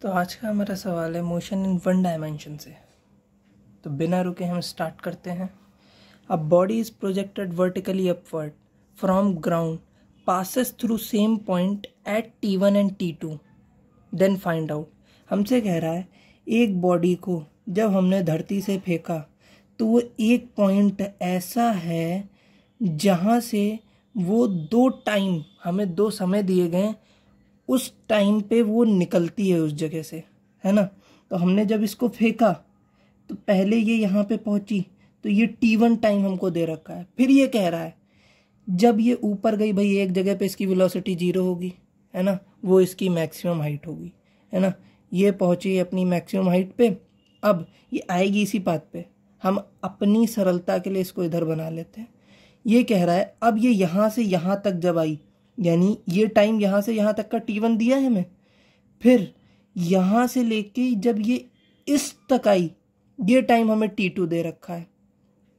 तो आज का हमारा सवाल है मोशन इन वन डायमेंशन से। तो बिना रुके हम स्टार्ट करते हैं। A body is projected vertically upward from ground, passes through same point at T1 and T2, then find out. हमसे कह रहा है एक बॉडी को जब हमने धरती से फेंका तो वो एक पॉइंट ऐसा है जहाँ से वो दो टाइम, हमें दो समय दिए गए, उस टाइम पे वो निकलती है उस जगह से, है ना। तो हमने जब इसको फेंका तो पहले ये यहाँ पे पहुंची तो ये T1 टाइम हमको दे रखा है। फिर ये कह रहा है जब ये ऊपर गई, भाई एक जगह पे इसकी वेलोसिटी 0 होगी, है ना, वो इसकी मैक्सिमम हाइट होगी, है ना। ये पहुंची अपनी मैक्सिमम हाइट पे, अब ये आएगी इसी पाथ पे। हम अपनी सरलता के लिए इसको इधर बना लेते हैं। ये कह रहा है अब ये यहाँ से यहाँ तक जब आई, यानी ये टाइम यहाँ से यहाँ तक का T1 दिया है हमें, फिर यहाँ से लेके जब ये इस तक आई ये टाइम हमें T2 दे रखा है,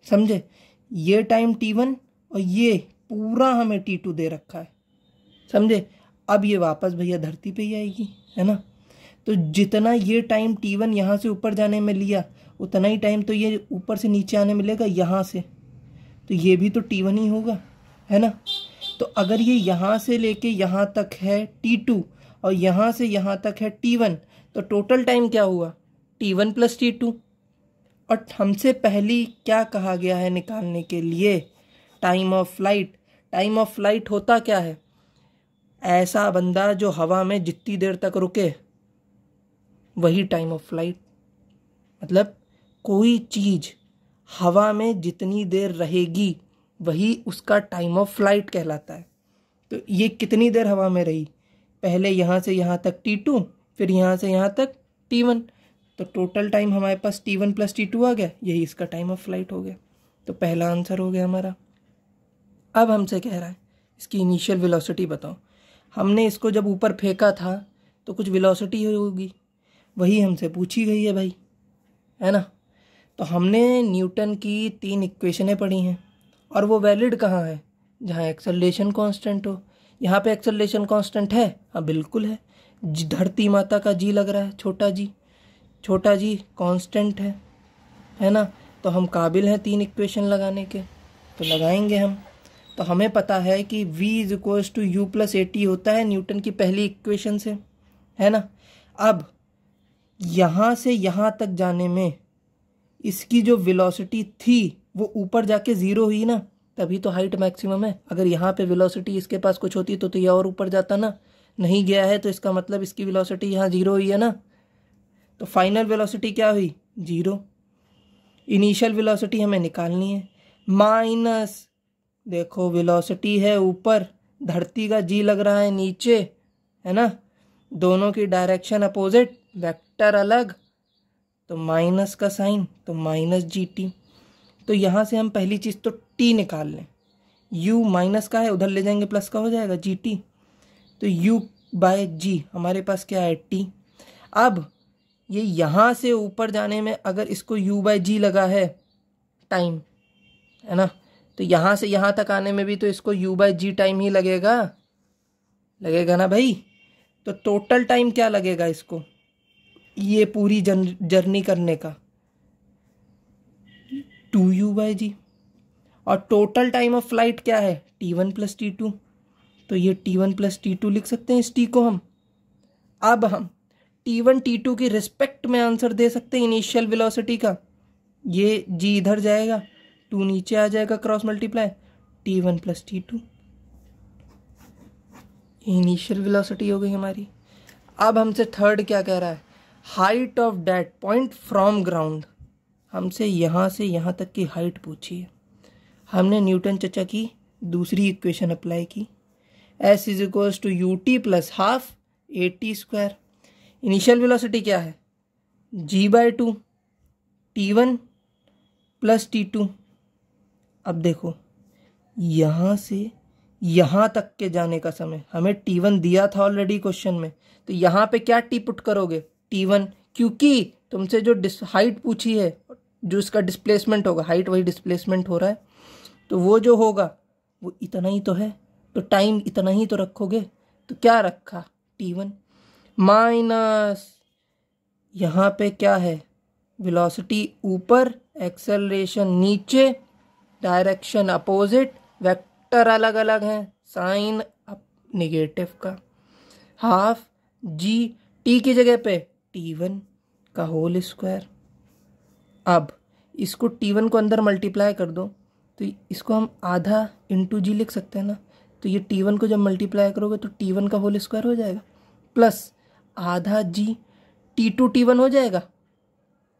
समझे। ये टाइम T1 और ये पूरा हमें T2 दे रखा है, समझे। अब ये वापस भैया धरती पे ही आएगी, है ना। तो जितना ये टाइम T1 यहाँ से ऊपर जाने में लिया उतना ही टाइम तो ये ऊपर से नीचे आने मिलेगा यहाँ से, तो ये भी तो T1 ही होगा, है ना। तो अगर ये यहाँ से लेके यहाँ तक है T2 और यहाँ से यहाँ तक है T1, तो टोटल टाइम क्या हुआ T1 प्लस T2। और हमसे पहली क्या कहा गया है निकालने के लिए, time of flight. Time of flight होता क्या है, ऐसा बंदा जो हवा में जितनी देर तक रुके वही टाइम ऑफ फ्लाइट। मतलब कोई चीज़ हवा में जितनी देर रहेगी वही उसका टाइम ऑफ फ्लाइट कहलाता है। तो ये कितनी देर हवा में रही, पहले यहाँ से यहाँ तक T2, फिर यहाँ से यहाँ तक T1, तो टोटल टाइम हमारे पास T1 प्लस T2 आ गया, यही इसका टाइम ऑफ फ्लाइट हो गया। तो पहला आंसर हो गया हमारा। अब हमसे कह रहा है इसकी इनिशियल वेलोसिटी बताओ। हमने इसको जब ऊपर फेंका था तो कुछ वेलोसिटी होगी, वही हमसे पूछी गई है भाई, है ना। तो हमने न्यूटन की 3 इक्वेशनें पढ़ी हैं और वो वैलिड कहाँ है, जहाँ एक्सेलरेशन कांस्टेंट हो। यहाँ पे एक्सेलरेशन कांस्टेंट है, हाँ बिल्कुल है। धरती माता का जी लग रहा है, छोटा जी कांस्टेंट है ना। तो हम काबिल हैं 3 इक्वेशन लगाने के, तो लगाएंगे हम। तो हमें पता है कि v is equals to u plus AT होता है न्यूटन की पहली इक्वेशन से, है ना। अब यहाँ से यहाँ तक जाने में इसकी जो वेलोसिटी थी वो ऊपर जाके 0 हुई ना, तभी तो हाइट मैक्सिमम है। अगर यहाँ पे वेलोसिटी इसके पास कुछ होती तो ये और ऊपर जाता ना, नहीं गया है तो इसका मतलब इसकी वेलोसिटी यहाँ 0 हुई है ना। तो फाइनल वेलोसिटी क्या हुई, 0। इनिशियल वेलोसिटी हमें निकालनी है, माइनस, देखो वेलोसिटी है ऊपर, धरती का जी लग रहा है नीचे, है ना। दोनों की डायरेक्शन अपोजिट, वेक्टर अलग, तो माइनस का साइन, तो माइनस GT। तो यहाँ से हम पहली चीज़ तो T निकाल लें, U माइनस का है उधर ले जाएंगे प्लस का हो जाएगा GT। तो U बाय G हमारे पास क्या है T। अब ये यहाँ से ऊपर जाने में अगर इसको U बाय G लगा है टाइम, है ना, तो यहाँ से यहाँ तक आने में भी तो इसको U बाय G टाइम ही लगेगा ना भाई। तो टोटल टाइम क्या लगेगा इसको, ये पूरी जर्नी करने का 2U बाय G। और टोटल टाइम ऑफ फ्लाइट क्या है T1 प्लस T2, तो ये T1 प्लस T2 लिख सकते हैं इस T को हम। अब हम T1 T2 की रिस्पेक्ट में आंसर दे सकते हैं इनिशियल वेलोसिटी का। ये G इधर जाएगा, 2 नीचे आ जाएगा, cross multiply, T1 plus T2 initial velocity हो गई हमारी। अब हमसे थर्ड क्या कह रहा है, height of that point from ground. हमसे यहाँ से यहाँ तक की हाइट पूछी है। हमने न्यूटन चचा की दूसरी इक्वेशन अप्लाई की, S is equals to UT plus half AT square. Initial velocity क्या है, G bye 2 T1 plus T2। अब देखो यहाँ से यहाँ तक के जाने का समय हमें T1 दिया था ऑलरेडी क्वेश्चन में, तो यहाँ पे क्या T पुट करोगे, T1, क्योंकि तुमसे जो हाइट पूछी है, जो इसका डिस्प्लेसमेंट होगा, हाइट वही डिस्प्लेसमेंट हो रहा है, तो वो जो होगा वो इतना ही तो है, तो टाइम इतना ही तो रखोगे। तो क्या रखा T1 माइनस यहाँ पे क्या है, वेलोसिटी ऊपर, एक्सेलरेशन नीचे, डायरेक्शन अपोजिट, वेक्टर अलग अलग हैं, साइन नेगेटिव का, हाफ जी टी की जगह पे T1 का होल स्क्वायर। अब इसको T1 को अंदर मल्टीप्लाई कर दो तो इसको हम आधा इंटू जी लिख सकते हैं ना, तो ये T1 को जब मल्टीप्लाई करोगे तो T1 का होल स्क्वायर हो जाएगा, प्लस आधा जी T2 T1 हो जाएगा,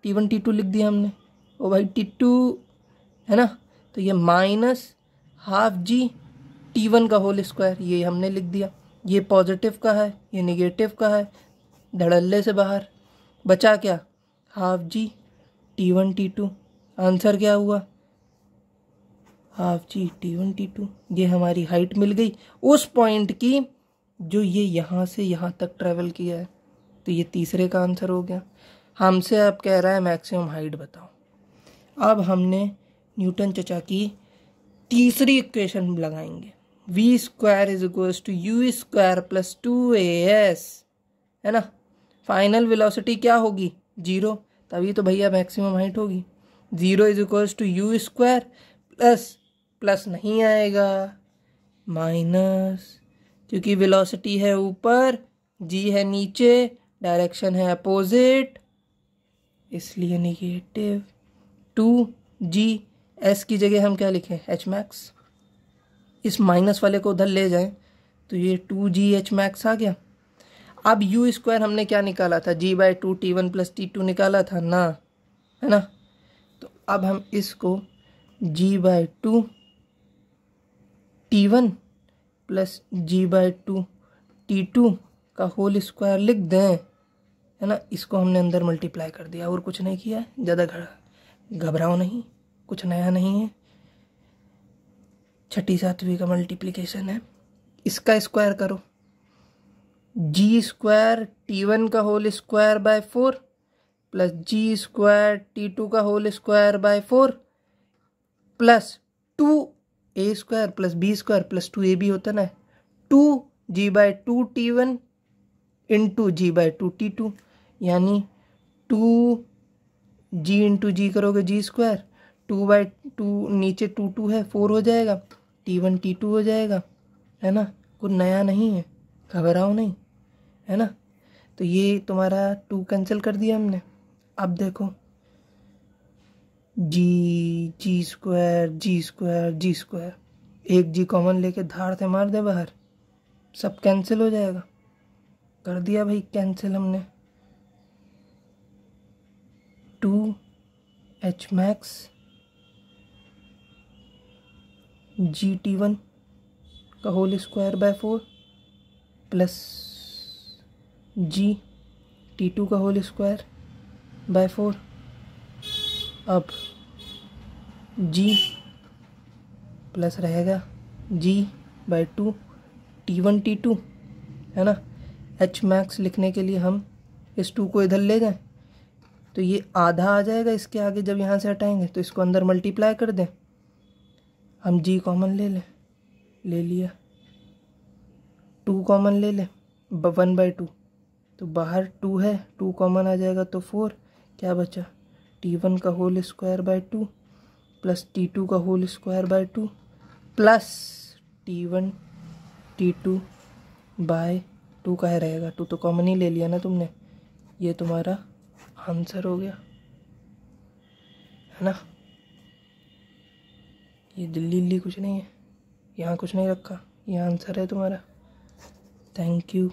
T1 T2 लिख दिया हमने, ओ भाई T2 है ना, तो ये माइनस हाफ जी T1 का होल स्क्वायर, ये हमने लिख दिया। ये पॉजिटिव का है, ये नेगेटिव का है, धड़ल्ले से बाहर बचा क्या, हाफ जी T1 T2। आंसर क्या हुआ, हाफ जी T1 T2। ये हमारी हाइट मिल गई उस पॉइंट की जो ये यहाँ से यहाँ तक ट्रेवल किया है, तो ये तीसरे का आंसर हो गया। हमसे अब कह रहा है मैक्सिमम हाइट बताओ। अब हमने न्यूटन चचा की तीसरी इक्वेशन लगाएंगे, v square is equals to u square plus 2as, है ना। फाइनल वेलोसिटी क्या होगी, 0, तभी तो भैया मैक्सिमम हाइट होगी। 0 is equals to u square plus नहीं आएगा, माइनस, क्योंकि वेलोसिटी है ऊपर, जी है नीचे, डायरेक्शन है अपोजिट, इसलिए नेगेटिव। 2g, s की जगह हम क्या लिखें, h मैक्स। इस माइनस वाले को उधर ले जाएं तो ये 2g h मैक्स आ गया। अब u स्क्वायर हमने क्या निकाला था, g/2 T1 प्लस T2 निकाला था ना, है ना। तो अब हम इसको g/2 T1 plus g/2 T2 का होल स्क्वायर लिख दें, है ना। इसको हमने अंदर मल्टीप्लाई कर दिया और कुछ नहीं किया है, ज़्यादा घबराओ नहीं, कुछ नया नहीं है, छठी सातवीं का मल्टीप्लिकेशन है। इसका स्क्वायर करो, जी स्क्वायर T1 का whole square by 4 plus g square T2 का whole square by 4 plus 2a square plus b square plus 2ab होता ना, 2g/2 T1 into g/2 T2, यानी 2g इंटू जी करोगे जी स्क्वायर, 2/2 नीचे 2 है, 4 हो जाएगा, T1 T2 हो जाएगा, है ना। कुछ नया नहीं है, घबराओ नहीं, है ना। तो ये तुम्हारा 2 कैंसिल कर दिया हमने। अब देखो जी स्क्वायर जी स्क्वायर जी स्क्वायर, एक जी कॉमन लेके धार से मार दे बाहर, सब कैंसिल हो जाएगा। कर दिया भाई कैंसिल हमने। 2h मैक्स जी T1 का whole square by 4 plus g T2 का होल स्क्वायर बाय 4। अब जी प्लस रहेगा g/2 T1 T2, है ना। h मैक्स लिखने के लिए हम इस 2 को इधर ले जाएं तो ये आधा आ जाएगा, इसके आगे जब यहाँ से हटाएंगे तो इसको अंदर मल्टीप्लाई कर दें, हम g कॉमन ले लें, ले लिया, 2 कॉमन ले लें, 1/2, तो बाहर 2 है, 2 कॉमन आ जाएगा तो 4, क्या बचा, T1 का whole square by 2 plus T2 का whole square by 2 plus T1 T2 by 2 का है रहेगा, 2 तो कॉमन ही ले लिया ना तुमने। ये तुम्हारा आंसर हो गया, है ना। ये दिल्ली कुछ नहीं है, यहाँ कुछ नहीं रखा, ये आंसर है तुम्हारा। Thank you.